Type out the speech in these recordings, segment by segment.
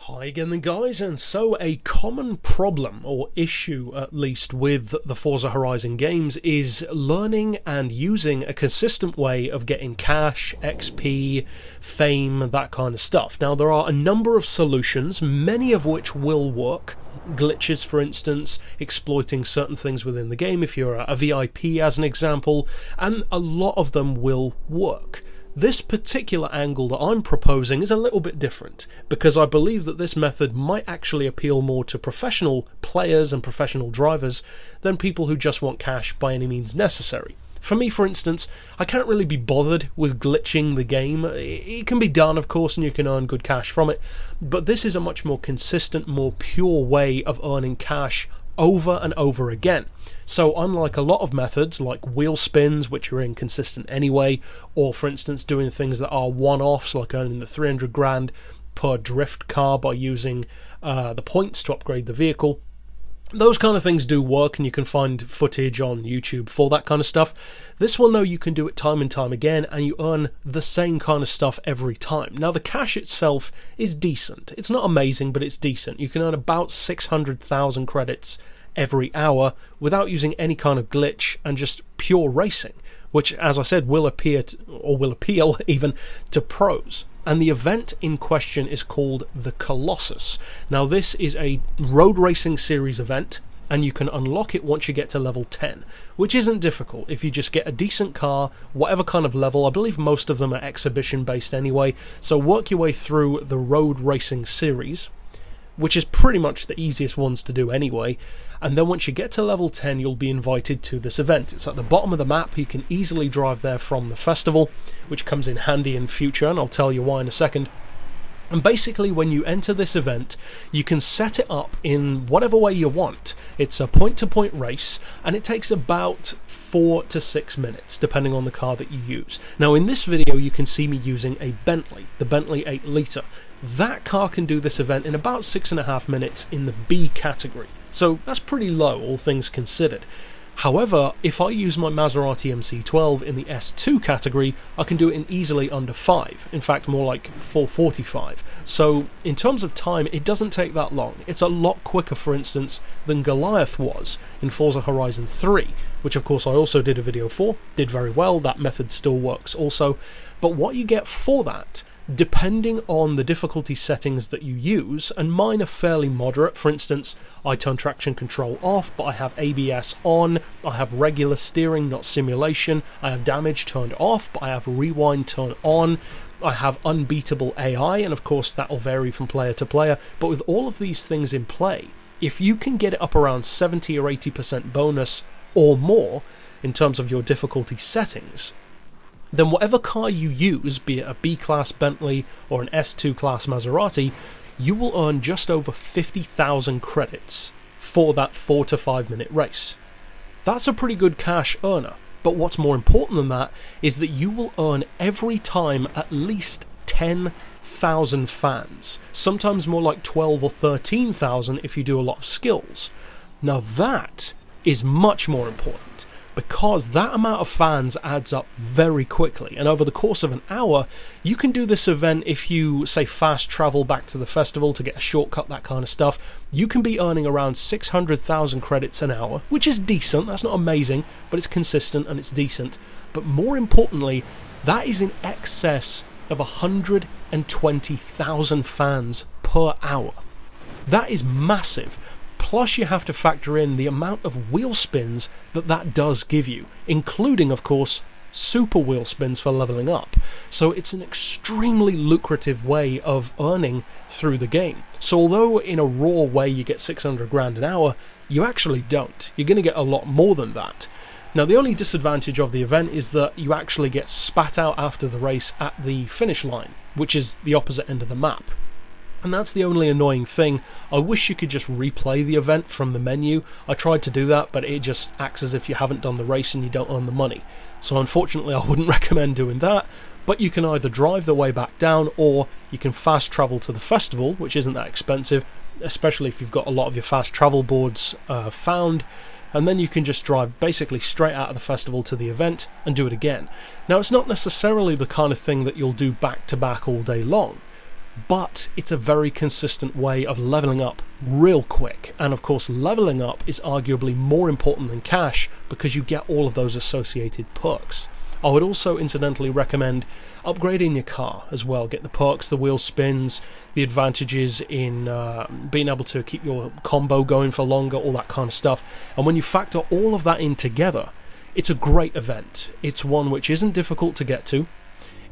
Hi again then guys, and so a common problem, or issue at least, with the Forza Horizon games is learning and using a consistent way of getting cash, XP, fame, that kind of stuff. Now there are a number of solutions, many of which will work. Glitches, for instance, exploiting certain things within the game if you're a VIP as an example, and a lot of them will work. This particular angle that I'm proposing is a little bit different, because I believe that this method might actually appeal more to professional players and professional drivers than people who just want cash by any means necessary. For me, for instance, I can't really be bothered with glitching the game. It can be done, of course, and you can earn good cash from it, but this is a much more consistent, more pure way of earning cash over and over again. So unlike a lot of methods like wheel spins, which are inconsistent anyway, or for instance doing things that are one-offs like earning the 300 grand per drift car by using the points to upgrade the vehicle, those kind of things do work, and you can find footage on YouTube for that kind of stuff. This one though, you can do it time and time again, and you earn the same kind of stuff every time. Now the cash itself is decent. It's not amazing, but it's decent. You can earn about 600,000 credits every hour without using any kind of glitch and just pure racing, which, as I said, will appeal even to pros. And the event in question is called the Colossus. Now this is a road racing series event, and you can unlock it once you get to level 10, which isn't difficult if you just get a decent car, whatever kind of level. I believe most of them are exhibition based anyway, so work your way through the road racing series, which is pretty much the easiest ones to do anyway, and then once you get to level 10 you'll be invited to this event. It's at the bottom of the map. You can easily drive there from the festival, which comes in handy in future, and I'll tell you why in a second. And basically when you enter this event, you can set it up in whatever way you want. It's a point-to-point race, and it takes about 4 to 6 minutes, depending on the car that you use. Now in this video you can see me using a Bentley, the Bentley 8 litre. That car can do this event in about 6.5 minutes in the B category. So that's pretty low, all things considered. However, if I use my Maserati MC12 in the S2 category, I can do it in easily under 5. In fact, more like 4:45. So in terms of time, it doesn't take that long. It's a lot quicker, for instance, than Goliath was in Forza Horizon 3, which of course I also did a video for. Did very well. That method still works also. But what you get for that, depending on the difficulty settings that you use, and mine are fairly moderate. For instance, I turn traction control off, but I have ABS on, I have regular steering, not simulation, I have damage turned off, but I have rewind turned on, I have unbeatable AI, and of course that will vary from player to player. But with all of these things in play, if you can get it up around 70 or 80% bonus or more in terms of your difficulty settings, then whatever car you use, be it a B-Class Bentley or an S2 Class Maserati, you will earn just over 50,000 credits for that 4 to 5 minute race. That's a pretty good cash earner, but what's more important than that is that you will earn every time at least 10,000 fans, sometimes more like 12 or 13,000 if you do a lot of skills. Now that is much more important, because that amount of fans adds up very quickly, and over the course of an hour you can do this event. If you say fast travel back to the festival to get a shortcut, that kind of stuff, you can be earning around 600,000 credits an hour, which is decent. That's not amazing, but it's consistent and it's decent. But more importantly, that is in excess of 120,000 fans per hour. That is massive. Plus you have to factor in the amount of wheel spins that does give you, including, of course, super wheel spins for leveling up. So it's an extremely lucrative way of earning through the game. So although in a raw way you get 600 grand an hour, you actually don't. You're going to get a lot more than that. Now the only disadvantage of the event is that you actually get spat out after the race at the finish line, which is the opposite end of the map. And that's the only annoying thing. I wish you could just replay the event from the menu. I tried to do that, but it just acts as if you haven't done the race and you don't earn the money. So unfortunately I wouldn't recommend doing that, but you can either drive the way back down, or you can fast travel to the festival, which isn't that expensive, especially if you've got a lot of your fast travel boards found, and then you can just drive basically straight out of the festival to the event and do it again. Now it's not necessarily the kind of thing that you'll do back to back all day long, but it's a very consistent way of leveling up real quick. And of course, leveling up is arguably more important than cash because you get all of those associated perks. I would also incidentally recommend upgrading your car as well. Get the perks, the wheel spins, the advantages in being able to keep your combo going for longer, all that kind of stuff. And when you factor all of that in together, it's a great event. It's one which isn't difficult to get to.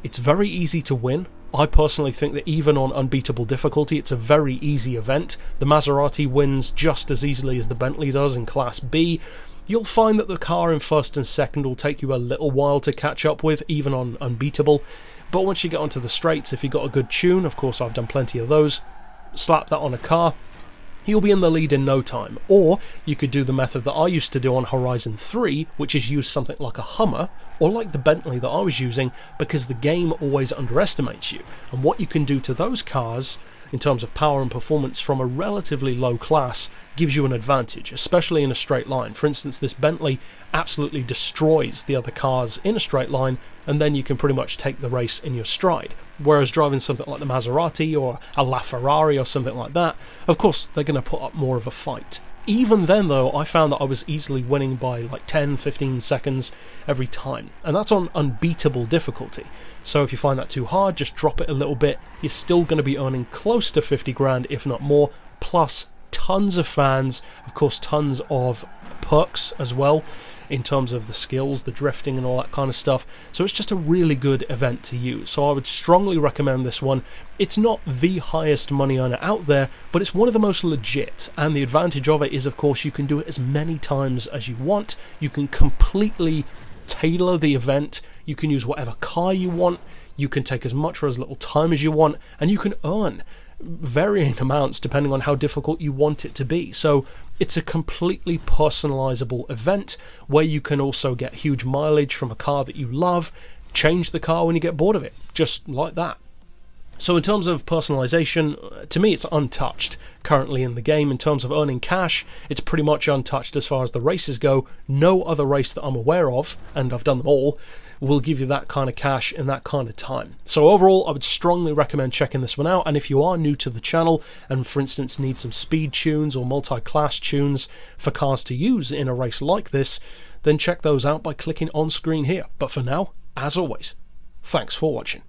It's very easy to win. I personally think that even on unbeatable difficulty, it's a very easy event. The Maserati wins just as easily as the Bentley does in Class B. You'll find that the car in first and second will take you a little while to catch up with, even on unbeatable. But once you get onto the straights, if you've got a good tune, of course I've done plenty of those, slap that on a car, you'll be in the lead in no time. Or you could do the method that I used to do on Horizon 3, which is use something like a Hummer, or like the Bentley that I was using, because the game always underestimates you. And what you can do to those cars, in terms of power and performance from a relatively low class, gives you an advantage, especially in a straight line. For instance, this Bentley absolutely destroys the other cars in a straight line, and then you can pretty much take the race in your stride. Whereas driving something like the Maserati or a LaFerrari or something like that, of course they're going to put up more of a fight. Even then though, I found that I was easily winning by like 10-15 seconds every time, and that's on unbeatable difficulty. So if you find that too hard, just drop it a little bit. You're still going to be earning close to 50 grand, if not more, plus tons of fans, of course tons of perks as well, in terms of the skills, the drifting and all that kind of stuff. So it's just a really good event to use. So I would strongly recommend this one. It's not the highest money earner out there, but it's one of the most legit. And the advantage of it is, of course, you can do it as many times as you want. You can completely tailor the event. You can use whatever car you want. You can take as much or as little time as you want, and you can earn varying amounts depending on how difficult you want it to be. So it's a completely personalizable event where you can also get huge mileage from a car that you love, change the car when you get bored of it, just like that. So in terms of personalization, to me it's untouched currently in the game. In terms of earning cash, it's pretty much untouched as far as the races go. No other race that I'm aware of, and I've done them all, will give you that kind of cash in that kind of time. So overall, I would strongly recommend checking this one out. And if you are new to the channel and, for instance, need some speed tunes or multi-class tunes for cars to use in a race like this, then check those out by clicking on screen here. But for now, as always, thanks for watching.